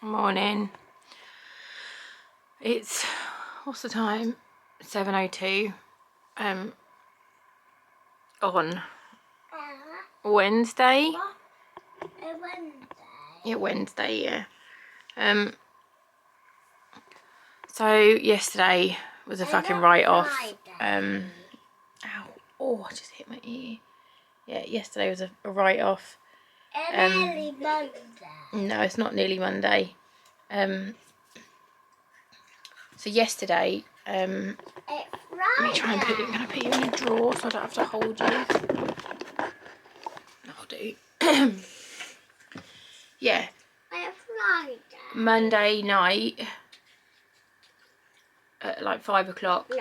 Morning. It's, what's the time? 7:02. On Wednesday. Yeah, Wednesday, yeah. So yesterday was a fucking write-off. Ow. Oh, I just hit my ear. Yeah, yesterday was a write-off. Nearly Monday. No, it's not nearly Monday. So yesterday, It's let me try and put you. I'm gonna put you in a drawer so I don't have to hold you. That'll do. Yeah. It's Friday. Monday night at like 5 o'clock,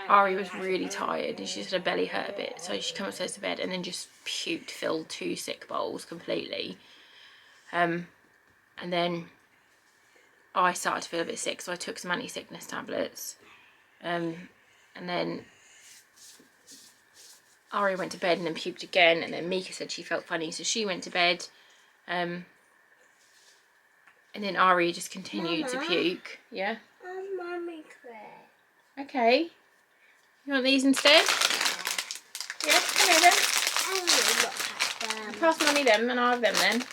Ari was really tired and she said her belly hurt a bit, so she came upstairs to bed and then just puked, filled 2 sick bowls completely. And then I started to feel a bit sick, so I took some anti-sickness tablets. And then Ari went to bed and then puked again, and then Mika said she felt funny, so she went to bed. And then Ari just continued to puke. Yeah? Mommy cray. Okay. You want these instead? Yeah, come here then. Pass Mummy them and I'll have them then.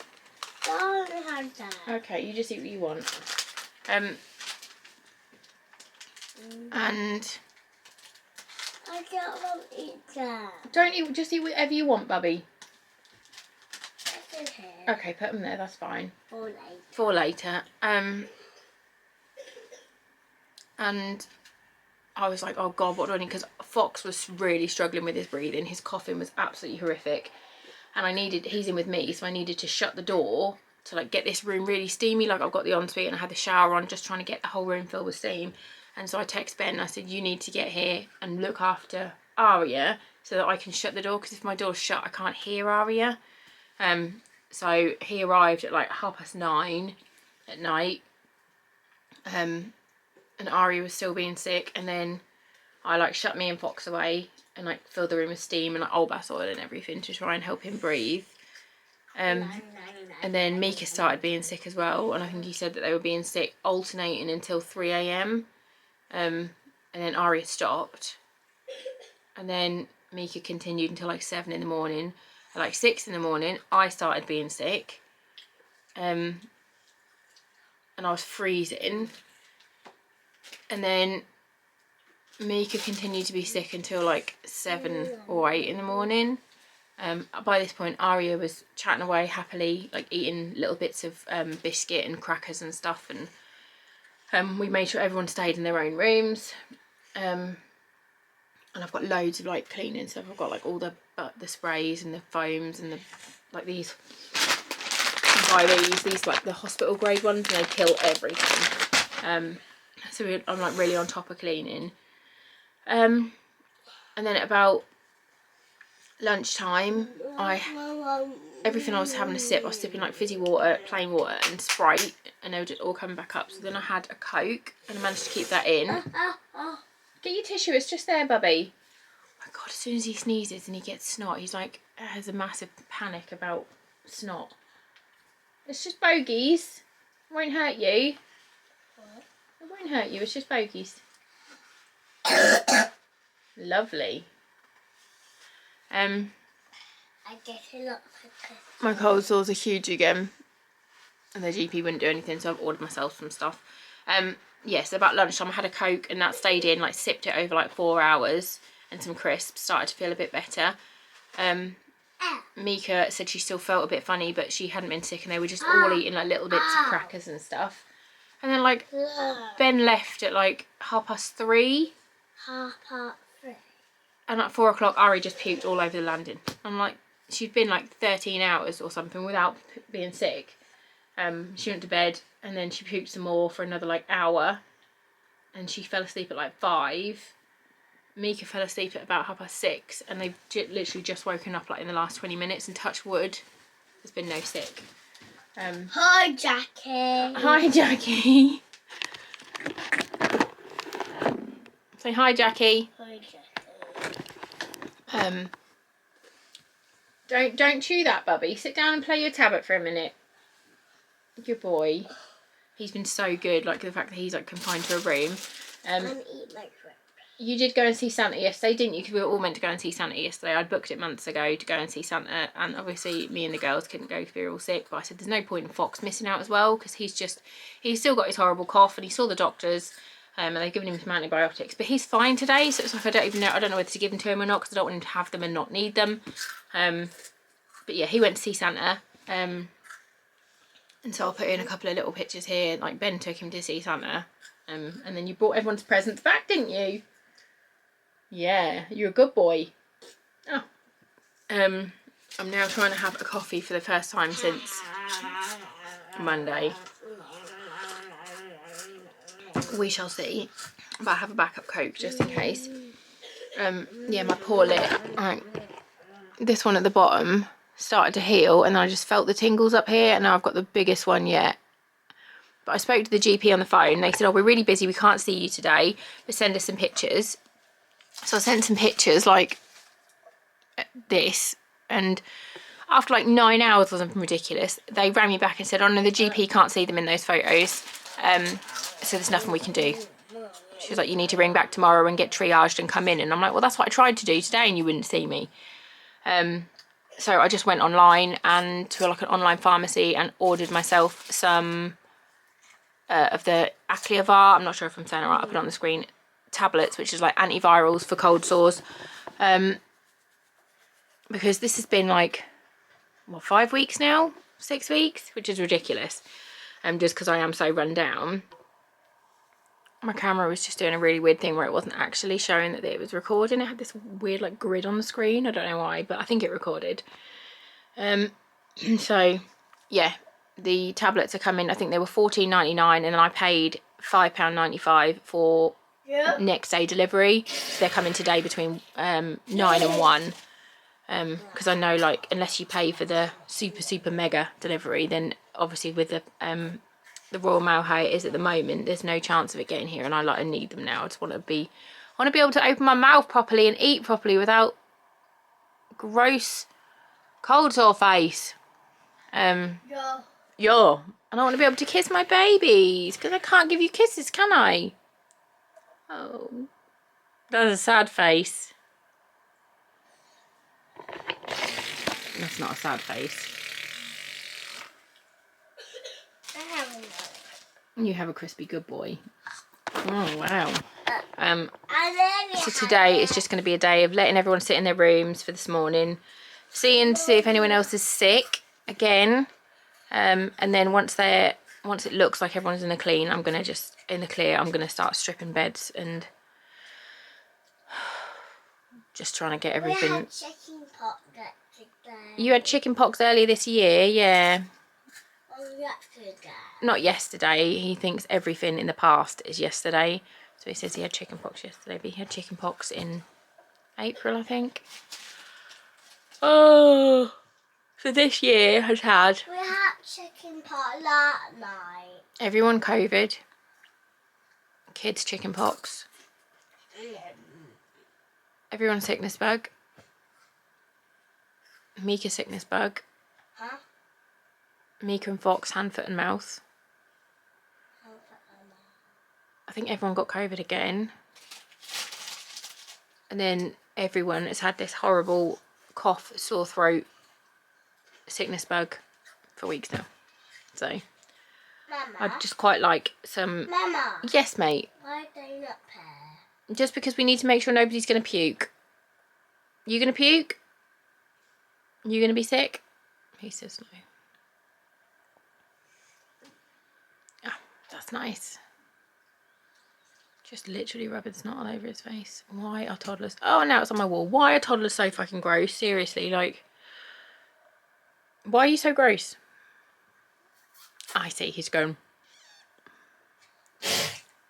Don't have that. Okay, you just eat what you want. And I don't want to eat that. don't eat, just eat whatever you want, Bubby. That's okay. Okay, put them there, that's fine. For later. For later. And I was like, oh God, what do I need? Because Fox was really struggling with his breathing. His coughing was absolutely horrific. And he's in with me, so I needed to shut the door to like get this room really steamy. Like I've got the ensuite and I had the shower on, just trying to get the whole room filled with steam. And so I text Ben and I said, you need to get here and look after Aria so that I can shut the door, because if my door's shut I can't hear Aria. So he arrived at like 9:30 at night, and Aria was still being sick, and then I like shut me and Fox away and like filled the room with steam and like old bath oil and everything to try and help him breathe. And then Mika started being sick as well, and I think he said that they were being sick alternating until 3 AM. And then Aria stopped, and then Mika continued until like 7 in the morning. At like 6 in the morning I started being sick, and I was freezing, and then Mika continued to be sick until like 7 or 8 in the morning. By this point Aria was chatting away happily, like eating little bits of biscuit and crackers and stuff, and we made sure everyone stayed in their own rooms. And I've got loads of like cleaning stuff. I've got like all the sprays and the foams and the like these. Buy these like the hospital grade ones, and they kill everything. So I'm like really on top of cleaning. And then at about lunchtime, everything I was having a sip, I was sipping like fizzy water, plain water and Sprite, and they were just all coming back up. So then I had a Coke and I managed to keep that in. Get your tissue, it's just there, Bubby. Oh my God, as soon as he sneezes and he gets snot, he's like, has a massive panic about snot. It's just bogies. It won't hurt you. What? It won't hurt you, it's just bogies. Lovely. I get a lot of My cold sores are huge again, and the GP wouldn't do anything, so I've ordered myself some stuff. So about lunchtime I had a Coke, and that stayed in, like sipped it over like 4 hours, and some crisps, started to feel a bit better. Mika said she still felt a bit funny, but she hadn't been sick, and they were just all eating like little bits of crackers and stuff. And then like Ben left at like 3:30. 3:30. And at 4 o'clock, Ari just puked all over the landing. I'm like, she'd been like 13 hours or something without being sick. She went to bed, and then she puked some more for another like hour, and she fell asleep at like 5. Mika fell asleep at about 6:30, and they've literally just woken up like in the last 20 minutes, and touch wood, there's been no sick. Hi, Jackie. Hi, Jackie. Say hi, Jackie. Hi, Jackie. Don't chew that, Bubby. Sit down and play your tablet for a minute. Good boy. He's been so good, like the fact that he's like confined to a room. And eat my grip. You did go and see Santa yesterday, didn't you? Because we were all meant to go and see Santa yesterday. I'd booked it months ago to go and see Santa, and obviously me and the girls couldn't go because we were all sick. But I said there's no point in Fox missing out as well, because he's still got his horrible cough, and he saw the doctors, and they've given him some antibiotics. But he's fine today, so it's like I don't know whether to give them to him or not, because I don't want him to have them and not need them. But yeah, he went to see Santa, and so I'll put in a couple of little pictures here. Like Ben took him to see Santa, and then you brought everyone's presents back, didn't you? Yeah, you're a good boy. Oh. I'm now trying to have a coffee for the first time since Monday. We shall see. But I have a backup Coke just in case. Yeah, my poor lip. Right. This one at the bottom started to heal, and I just felt the tingles up here, and now I've got the biggest one yet. But I spoke to the GP on the phone. They said, oh, we're really busy, we can't see you today, but send us some pictures. So I sent some pictures like this, and after like 9 hours or something ridiculous, they rang me back and said, oh no, the GP can't see them in those photos, so there's nothing we can do. She was like, you need to ring back tomorrow and get triaged and come in. And I'm like, well, that's what I tried to do today and you wouldn't see me. So I just went online and to like an online pharmacy and ordered myself some of the Acleavar, I'm not sure if I'm saying it right, I'll put it on the screen, tablets, which is like antivirals for cold sores, because this has been like, what, 5 weeks now, 6 weeks, which is ridiculous, just because I am so run down. My camera was just doing a really weird thing where it wasn't actually showing that it was recording. It had this weird like grid on the screen, I don't know why, but I think it recorded. So yeah, the tablets are coming. I think they were $14.99, and then I paid £5.95 for next day delivery. So they're coming today between 9 and 1, because I know, like, unless you pay for the super mega delivery, then obviously with the Royal Mail how it is at the moment, there's no chance of it getting here, and I need them now. I just want to be able to open my mouth properly and eat properly without gross cold sore face. And I want to be able to kiss my babies, because I can't give you kisses, can I? Oh, that's a sad face. That's not a sad face. You have a crispy good boy. Oh wow. So today is just going to be a day of letting everyone sit in their rooms for this morning, seeing to see if anyone else is sick again, and then once it looks like everyone's in the clear, I'm going to start stripping beds and just trying to get everything. We had chicken pox today. You had chicken pox earlier this year, yeah. Yesterday. Not yesterday. He thinks everything in the past is yesterday. So he says he had chicken pox yesterday, but he had chicken pox in April, I think. Oh, so this year has had... We had chicken pox last night. Everyone COVID. Kids chicken pox. Everyone sickness bug. Mika sickness bug. Huh? Mika and Fox, hand, foot and mouth. I think everyone got COVID again. And then everyone has had this horrible cough, sore throat, sickness bug for weeks now. So Mama, I'd just quite like some... Mama. Yes, mate. Why do you not pair? Just because we need to make sure nobody's going to puke. You going to puke? You going to be sick? He says no. Oh, that's nice. Just literally rubbing snot all over his face. Why are toddlers... Oh, now it's on my wall. Why are toddlers so fucking gross? Seriously, like... Why are you so gross? I see, he's going...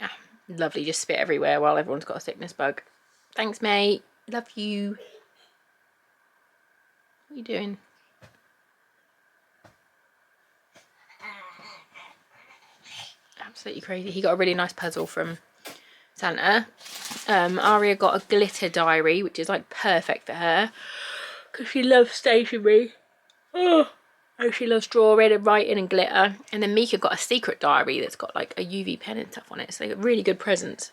Ah, lovely, just spit everywhere while everyone's got a sickness bug. Thanks, mate. Love you. What are you doing? Absolutely crazy. He got a really nice puzzle from Santa. Aria got a glitter diary, which is like perfect for her because she loves stationery. Oh, Oh, she loves drawing and writing and glitter. And then Mika got a secret diary that's got like a UV pen and stuff on it. So they got really good presents.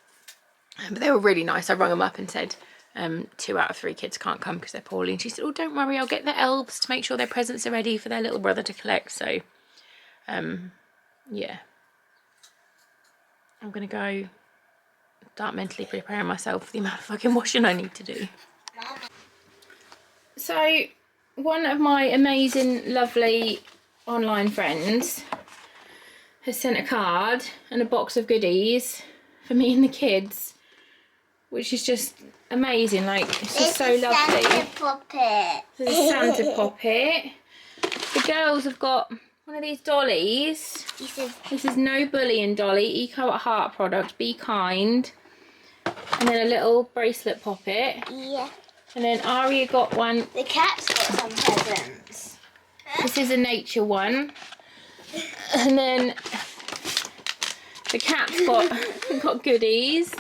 But they were really nice. I rang them up and said 2 out of 3 kids can't come because they're poorly. And she said, oh, don't worry, I'll get the elves to make sure their presents are ready for their little brother to collect. So, yeah. I'm going to go start mentally preparing myself for the amount of fucking washing I need to do. So, one of my amazing, lovely online friends has sent a card and a box of goodies for me and the kids, which is just amazing. Like, it's just so lovely. Santa puppet. There's a Santa puppet. The girls have got one of these dollies. This is No Bullying dolly, Eco at Heart product, Be Kind. And then a little bracelet poppet. Yeah. And then Aria got one. The cat's got some presents. This is a nature one. And then the cat's got goodies.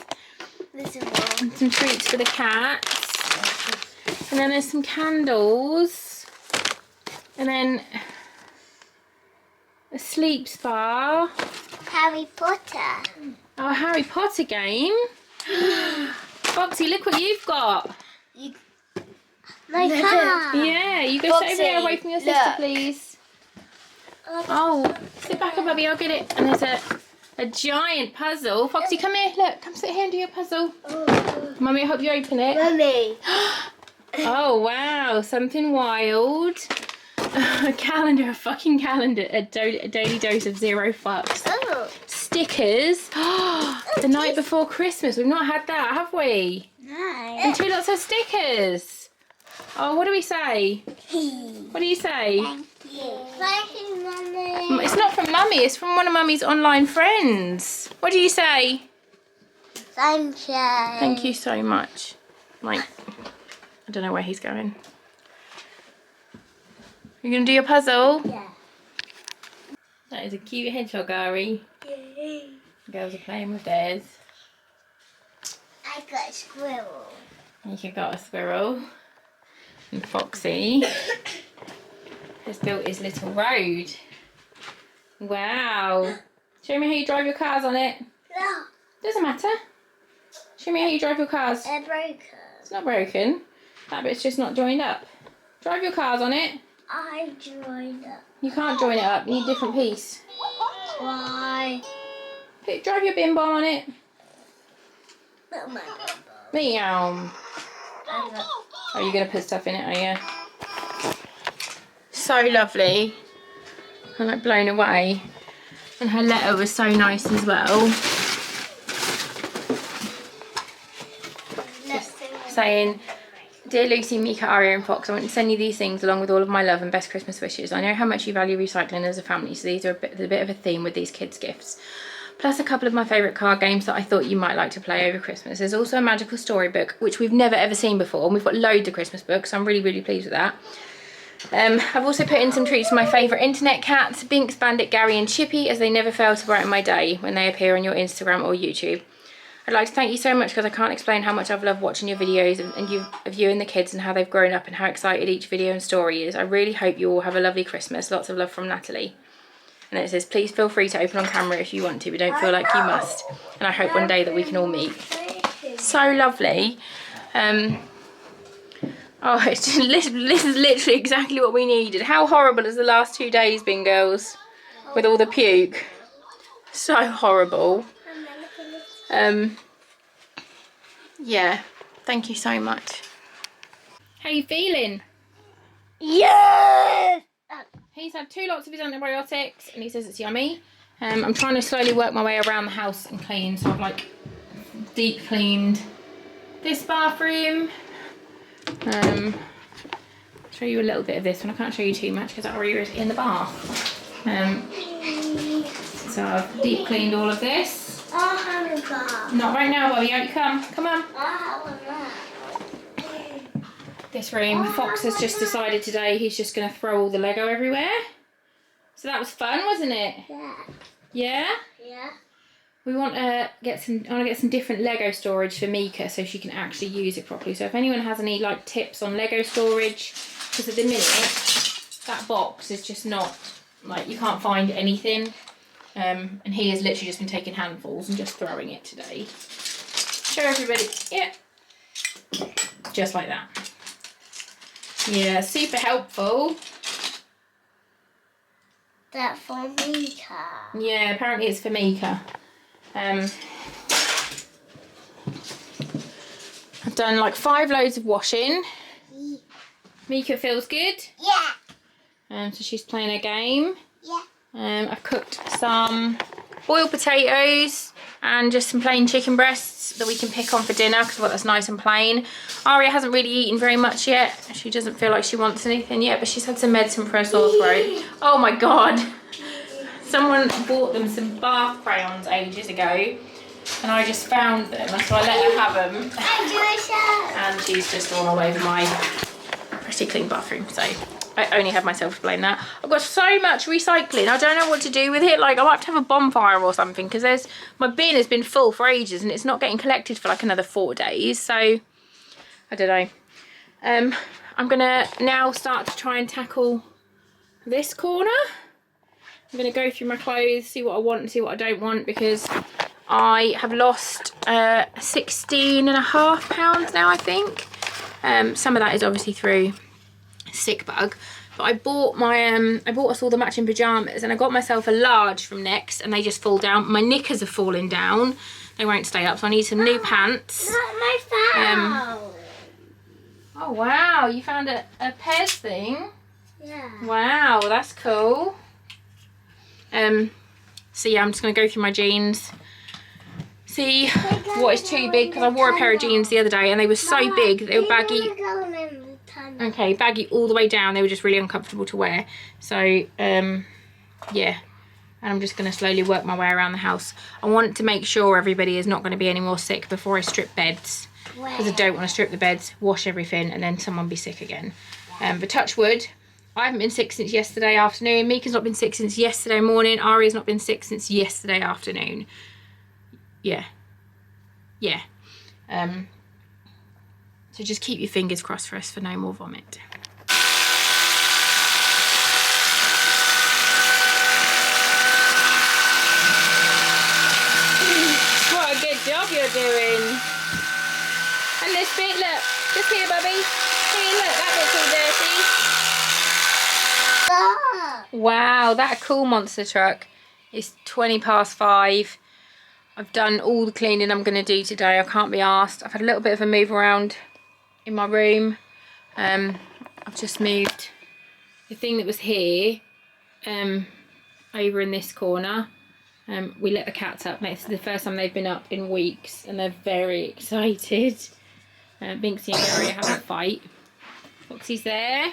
This is one. Some treats for the cats. And then there's some candles. And then a sleep spa. Harry Potter. Oh, a Harry Potter game. Foxy, look what you've got. My car. Yeah, you go sit over there away from your sister, please. Oh, sit back, Bubby, I'll get it. And there's a giant puzzle. Foxy, come here, look, come sit here and do your puzzle. Mummy, I hope you open it. Mummy. Oh, wow, something wild. A calendar, a fucking calendar, a daily dose of 0 fucks. Oh. Stickers. The night before Christmas. We've not had that, have we? No. And 2 lots of stickers. Oh, what do we say? What do you say? Thank you. Thank you, Mummy. It's not from Mummy, it's from one of Mummy's online friends. What do you say? Thank you. Thank you so much. Like, I don't know where he's going. You're going to do your puzzle? Yeah. That is a cute hedgehog, Ari. The girls are playing with theirs. I got a squirrel. You got a squirrel. And Foxy has built his little road. Wow. Show me how you drive your cars on it. No. Doesn't matter. Show me how you drive your cars. They're broken. It's not broken. That bit's just not joined up. Drive your cars on it. I joined up. You can't join it up. You need a different piece. Why? Drive your bin bomb on it. Oh my god. Meow. Are you going to put stuff in it, are you? So lovely. I'm like blown away. And her letter was so nice as well. Just saying, Dear Lucy, Mika, Aria and Fox, I want to send you these things along with all of my love and best Christmas wishes. I know how much you value recycling as a family, so these are a bit of a theme with these kids' gifts. Plus a couple of my favourite card games that I thought you might like to play over Christmas. There's also a magical storybook, which we've never ever seen before, and we've got loads of Christmas books, so I'm really, really pleased with that. I've also put in some treats for my favourite internet cats, Binks, Bandit, Gary and Chippy, as they never fail to brighten my day when they appear on your Instagram or YouTube. I'd like to thank you so much because I can't explain how much I've loved watching your videos of you and the kids and how they've grown up and how excited each video and story is. I really hope you all have a lovely Christmas. Lots of love from Natalie. And it says, please feel free to open on camera if you want to, but don't feel like you must. And I hope one day that we can all meet. So lovely. Oh, it's just, this is literally exactly what we needed. How horrible has the last 2 days been, girls? With all the puke. So horrible. Yeah, thank you so much. How you feeling? Yeah. He's had 2 lots of his antibiotics and he says it's yummy. I'm trying to slowly work my way around the house and clean, so I've like deep cleaned this bathroom. Show you a little bit of this one. I can't show you too much because Aria is in the bath. So I've deep cleaned all of this. I'll have a bath. Not right now, Bobby. Out you come. Come on. I'll have a bath. This room. Fox has just decided today he's just going to throw all the Lego everywhere. So that was fun, wasn't it? Yeah. Yeah? Yeah. We want to get some different Lego storage for Mika so she can actually use it properly. So if anyone has any like tips on Lego storage, because at the minute that box is just not, like, you can't find anything. And he has literally just been taking handfuls and just throwing it today. Show everybody. Yeah. Just like that. Yeah, super helpful. That's for Mika. Yeah, apparently it's for Mika. I've done like 5 loads of washing. Mika feels good. Yeah. So she's playing a game. Yeah. I've cooked some boiled potatoes and just some plain chicken breasts that we can pick on for dinner because I thought that's nice and plain. Aria hasn't really eaten very much yet. She doesn't feel like she wants anything yet, but she's had some medicine for her sore throat. Oh my god. Someone bought them some bath crayons ages ago and I just found them, so I let her have them. And she's just all over my pretty clean bathroom, so I only have myself to blame that. I've got so much recycling, I don't know what to do with it. Like, I might have to have a bonfire or something because my bin has been full for ages and it's not getting collected for like another 4 days, so I don't know. I'm gonna now start to try and tackle this corner. I'm gonna go through my clothes, see what I want and see what I don't want, because I have lost 16.5 pounds now, I think. Some of that is obviously through sick bug, but I bought us all the matching pajamas and I got myself a large from Next and they just fall down. My knickers are falling down, they won't stay up, so I need some new pants. Not my phone. Oh wow, you found a Pez thing. Yeah. Wow, that's cool. So yeah, I'm just gonna go through my jeans, see what is too big, because I wore a pair of jeans the other day and they were so big that they were baggy. Okay, baggy all the way down. They were just really uncomfortable to wear. So yeah, and I'm just going to slowly work my way around the house. I want to make sure everybody is not going to be any more sick before I strip beds, because I don't want to strip the beds, wash everything and then someone be sick again. But touch wood, I haven't been sick since yesterday afternoon. Mika's not been sick since yesterday morning. Ari's not been sick since yesterday afternoon. Yeah. So just keep your fingers crossed for us for no more vomit. What a good job you're doing. And this bit, look, just here, Bubby. Here, look, that bit's all dirty. Wow, that cool monster truck. It's 5:20. I've done all the cleaning I'm going to do today. I can't be arsed. I've had a little bit of a move around in my room. I've just moved the thing that was here over in this corner. We let the cats up. It's the first time they've been up in weeks and they're very excited. Binksy and Gary are having a fight. Foxy's there.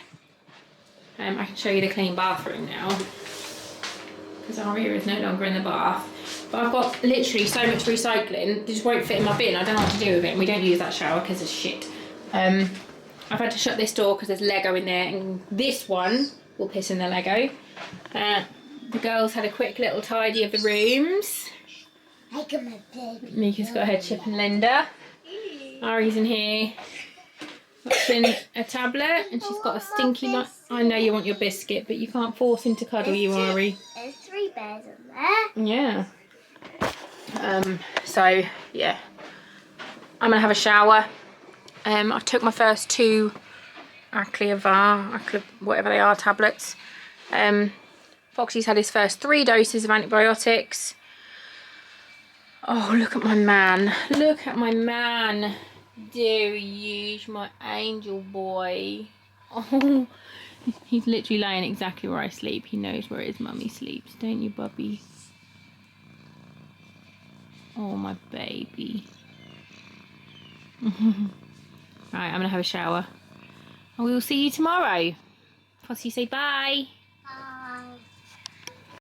I can show you the clean bathroom now, because Aria is no longer in the bath. But I've got literally so much recycling, it just won't fit in my bin. I don't know what to do with it, and we don't use that shower because it's shit. I've had to shut this door because there's Lego in there, and this one will piss in the Lego. The girls had a quick little tidy of the rooms. I got my baby. Mika's got her Chip and Linda. Ari's in here watching a tablet, and she's got a stinky night. I know you want your biscuit, but you can't force him to cuddle you, Ari. There's 3 bears in there. Yeah. So yeah, I'm gonna have a shower. I took my first 2 whatever they are, tablets. Foxy's had his first 3 doses of antibiotics. Oh, look at my man. Look at my man. There he is, my angel boy. Oh, he's literally laying exactly where I sleep. He knows where his mummy sleeps, don't you, Bubby? Oh, my baby. Right, I'm going to have a shower. And we will see you tomorrow. Fossy, say bye.